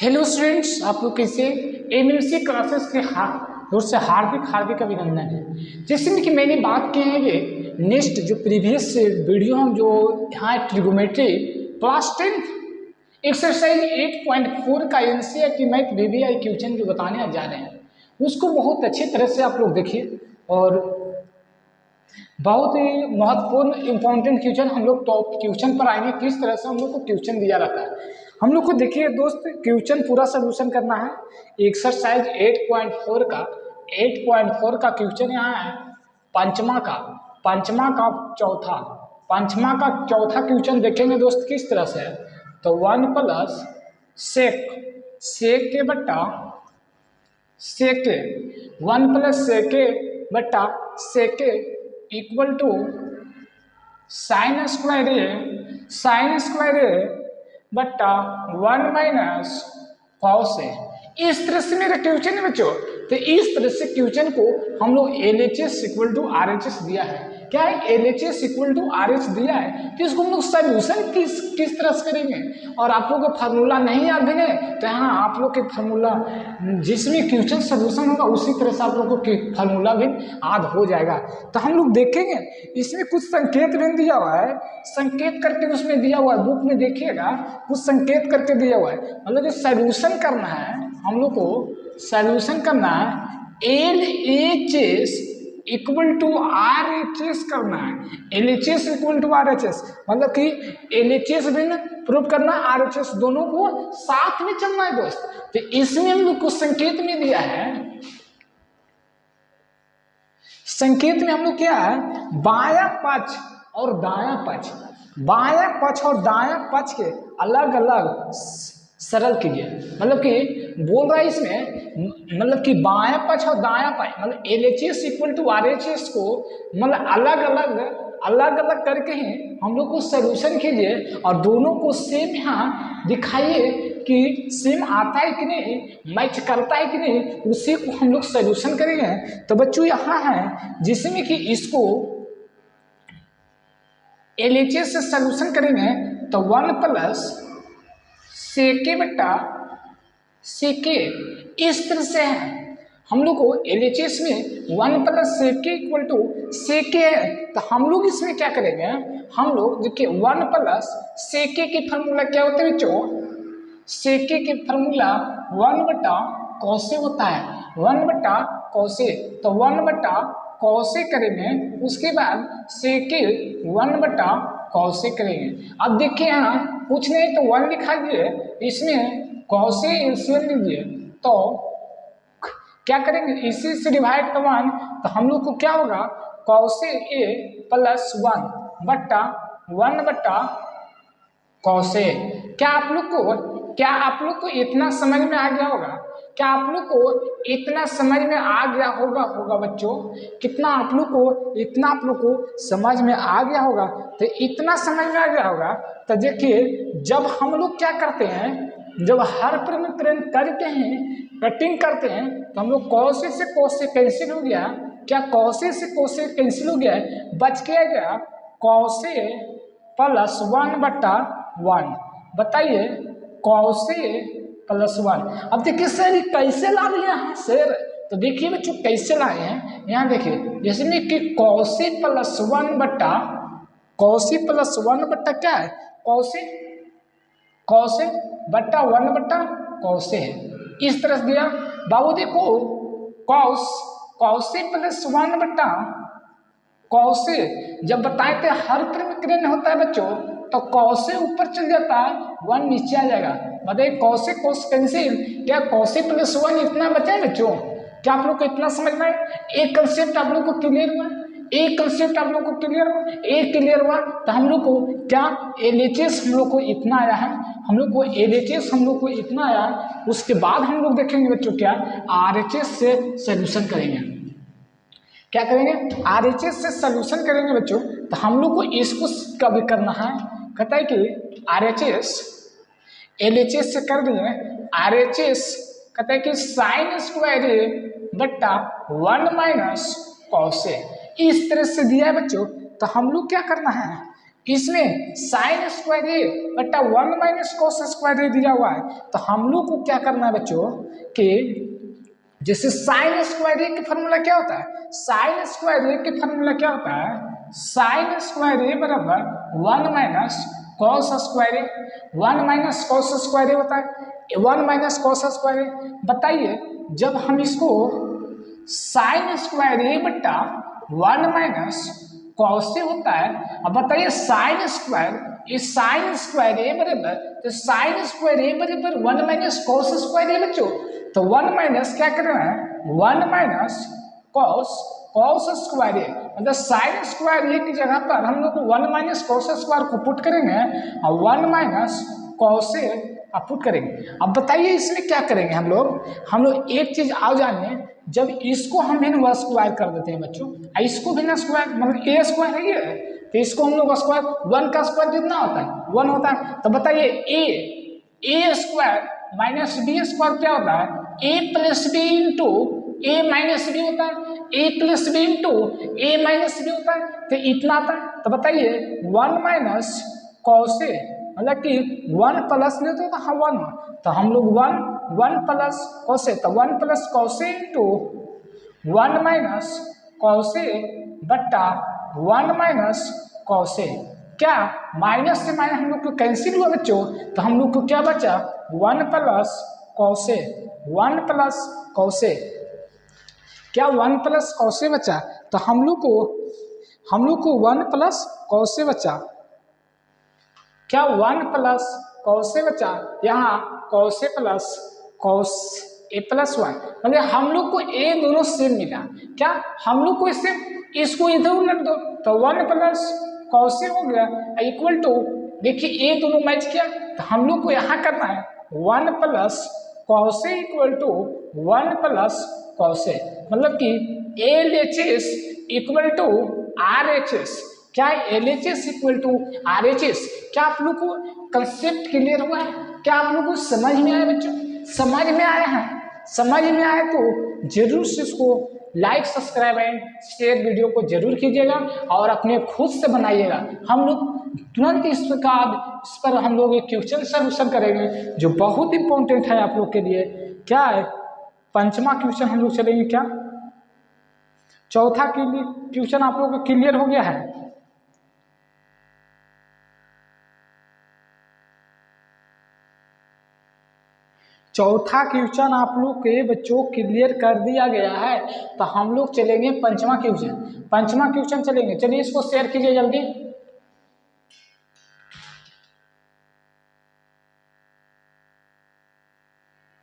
Hello students, आप लोग कैसे एमएमसी क्लासेस के ओर से हार्दिक अभिनंदन है। जैसे कि मैंने बात की है कि नेक्स्ट जो प्रीवियस वीडियो हम जो यहाँ ट्रिगोमेट्री क्लास 10 एक्सरसाइज 8.4 का एनसीईआरटी मैथ वीवीआई क्वेश्चन जो बताने जा रहे हैं उसको बहुत अच्छी तरह से आप लोग देखिए और बहुत ही महत्वपूर्ण इंपॉर्टेंट क्वेश्चन हम लोग टॉप क्वेश्चन पर आएंगे। किस तरह से हम लोग को क्वेश्चन दिया रहता है, हम लोग को देखिए दोस्त क्वेश्चन पूरा सोल्यूशन करना है। एक्सरसाइज 8.4 का क्वेश्चन यहाँ है पंचमा का चौथा क्वेश्चन देखेंगे दोस्त। किस तरह से है तो 1 प्लस सेक के बट्टा सेके 1 प्लस सेके बट्टा सेके इक्वल टू साइन स्क्वायर ए बट्टा 1 माइनस कॉस ए। इस तरह से मेरा क्वेश्चन है बच्चों। तो इस तरह से क्वेश्चन को हम लोग LHS इक्वल टू RHS दिया है। क्या है LHS इक्वल टू RH दिया है, तो इसको हम लोग सोल्यूशन किस तरह से करेंगे। और आप लोग को फार्मूला नहीं याद है तो यहाँ आप लोग के फार्मूला जिसमें क्वेश्चन सोल्यूशन होगा उसी तरह से आप लोग को फार्मूला भी याद हो जाएगा। तो हम लोग देखेंगे इसमें कुछ संकेत भी दिया हुआ है, संकेत करके उसमें दिया हुआ है, बुक में देखिएगा कुछ संकेत करके दिया हुआ है। मतलब जो सोल्यूशन करना है हम लोग को, सोल्यूशन करना है LHS इक्वल टू RHS करना है। LHS इक्वल टू RHS मतलब कि LHS भी प्रूव करना, RHS दोनों को साथ में चलना है दोस्त। तो इसमें हम लोग को संकेत में दिया है, संकेत में हम लोग क्या है बायां पक्ष और दायां पक्ष, बायां पक्ष और दायां पक्ष के अलग अलग सरल कीजिए। मतलब कि बोल रहा है इसमें, मतलब कि बायां पक्ष और दायां पक्ष मतलब LHS इक्वल टू RHS को मतलब अलग अलग करके ही हम लोग को सोल्यूशन कीजिए और दोनों को सेम यहाँ दिखाइए कि सेम आता है कि नहीं, मैच करता है कि नहीं, उसी को हम लोग सोल्यूशन करेंगे। तो बच्चों यहाँ है जिसमें कि इसको LHS से सोल्यूशन करेंगे तो 1 प्लस सेके बट्टा सेके इस तरह से है। हम लोग को LHS में 1 प्लस सेके इक्वल टू सेके है। तो हम लोग इसमें क्या करेंगे, हम लोग देखिए 1 प्लस सेके की फार्मूला क्या होता है बच्चों, सेके की फार्मूला 1 बटा कौसे होता है, 1 बटा कौसे। तो 1 बटा कौसे करेंगे, उसके बाद सेके 1 बटा कौसे करेंगे। अब देखिए यहाँ कुछ नहीं तो 1 लिखा दिए, इसमें कौसे एलसीएम लीजिए तो क्या करेंगे इसी से डिवाइड तो 1, तो हम लोग को क्या होगा कौसे ए प्लस 1 बट्टा कौसे। क्या आप लोग को इतना समझ में आ गया होगा, क्या आप लोग को इतना समझ में आ गया होगा बच्चों, कितना आप लोग को इतना आप लोग को समझ में आ गया होगा। तो इतना समझ में आ गया होगा तो देखिए जब हम लोग क्या करते हैं, जब हर प्रमेय करते हैं कटिंग करते हैं तो हम लोग कौसे से कौसे कैंसिल हो गया, क्या कौसे से कौसे कैंसिल हो गया, बच गया कौसे प्लस 1 बट्टा 1। बताइए कौसे प्लस 1। अब देखिए सर कैसे ला दिए यहाँ से, तो देखिए बच्चों कैसे लाए हैं, यहाँ देखिए जैसे में कि कौसे प्लस 1 बट्टा क्या है कौसे बट्टा 1 बट्टा कौसे है, इस तरह से दिया। बाबू देखो कौसे प्लस 1 बट्टा कौसे जब बताए थे हर प्रमेय होता है बच्चों तो कौसे ऊपर चल जाता है 1 नीचे आ जाएगा। बताइए कौसे कौस कैंसिल, क्या कौसे प्लस 1 इतना बचा है बच्चों, क्या आप लोग को इतना समझ में आया, एक कंसेप्ट आप लोग को क्लियर हुआ, एक कंसेप्ट आप लोग को क्लियर हुआ। तो हम लोग को क्या LHS हम लोग को इतना आया है, हम लोग को इतना आया है। उसके बाद हम लोग देखेंगे बच्चों क्या RHS से सोल्यूशन करेंगे, क्या करेंगे RHS से सोल्यूशन करेंगे बच्चों। तो हम लोग को इसको कभी करना है, कहता है कि RHS LHS से कर दिए, RHS कहता है कि साइन स्क्वायर ए बट्टा 1 माइनस कौसे, इस तरह से दिया है बच्चों। तो हम लोग क्या करना है इसमें साइन स्क्वायर ए बटा 1 माइनस कॉस स्क्वायर ए दिया हुआ है। तो हम लोग को क्या करना है बच्चों कि जैसे साइन स्क्वायर ए का फॉर्मूला क्या होता है, साइन स्क्वायर ए का फॉर्मूला क्या होता है, साइन स्क्वायर ए बराबर 1 माइनस कॉस स्क्वायर ए, 1 माइनस कॉस स्क्वायर ए होता है, 1 माइनस कॉस स्क्वायर ए। बताइए जब हम इसको साइन स्क्वायर ए बट्टा 1 माइनस कॉस ए होता है, अब बताइए साइन स्क्वायर, इस साइन स्क्वायर ए बराबर, तो साइन स्क्वायर ए बराबर 1 माइनस कॉस स्क्वायर ए बच्चों। तो 1 माइनस क्या करना है, 1 माइनस कॉस स्क्वायर ए, मतलब साइन स्क्वायर ए की जगह पर हम लोग 1 माइनस कॉस स्क्वायर को पुट करेंगे और 1 माइनस कॉस ए आप पुट करेंगे। अब बताइए इसमें क्या करेंगे हम लोग एक चीज आओ जानिए, जब इसको हम भी ना स्क्वायर कर देते हैं बच्चों, इसको भी ना स्क्वायर, मतलब ए स्क्वायर है ये, तो इसको हम लोग स्क्वायर, 1 का स्क्वायर कितना होता है, 1 होता है। तो बताइए ए स्क्वायर माइनस बी स्क्वायर क्या होता है, ए प्लस बी इंटू ए माइनस बी होता है, ए प्लस बी इंटू ए माइनस बी होता है, तो इतना आता है। तो बताइए 1 माइनस कॉस ए, मतलब कि 1 प्लस लेते तो हाँ 1, तो हम लोग 1 प्लस कॉस ए, तो 1 plus cos A into 1 minus cos A बट्टा 1 माइनस कॉस ए। क्या माइनस से माइनस हम लोग को कैंसिल हुआ बच्चों, तो हम लोग को क्या बचा, 1 प्लस कॉस ए, 1 प्लस कॉस ए, क्या 1 प्लस कॉस ए बचा। तो हम लोग को 1 प्लस कॉस ए बचा, क्या 1 प्लस कॉस ए बचा, यहाँ cos A plus cos A plus 1, मतलब हम लोग को ए दोनों सेम मिला। क्या हम लोग को इसको इधर उलट दो, तो 1 प्लस कॉस ए हो गया इक्वल टू, देखिए ए दोनों मैच किया, तो हम लोग को यहाँ करना है 1 plus cos A equal to 1 plus cos A, मतलब कि LHS इक्वल टू RHS। क्या LHS इक्वल टू RHS, क्या आप लोग को कंसेप्ट क्लियर हुआ है, क्या आप लोग को समझ में आया बच्चों, समझ में आया है, समझ में आए तो जरूर से इसको like subscribe and share video को जरूर कीजिएगा और अपने खुद से बनाइएगा। हम लोग तुरंत इस पर हम लोग एक क्वेश्चन सॉल्यूशन करेंगे जो बहुत इंपॉर्टेंट है आप लोग के लिए। क्या है, 5वां क्वेश्चन हम लोग चलेंगे, क्या 4था क्वेश्चन आप लोग को क्लियर हो गया है। चौथा क्वेश्चन आप लोग के बच्चों क्लियर कर दिया गया है, तो हम लोग चलेंगे 5वां क्वेश्चन चलेंगे। चलिए इसको शेयर कीजिए जल्दी।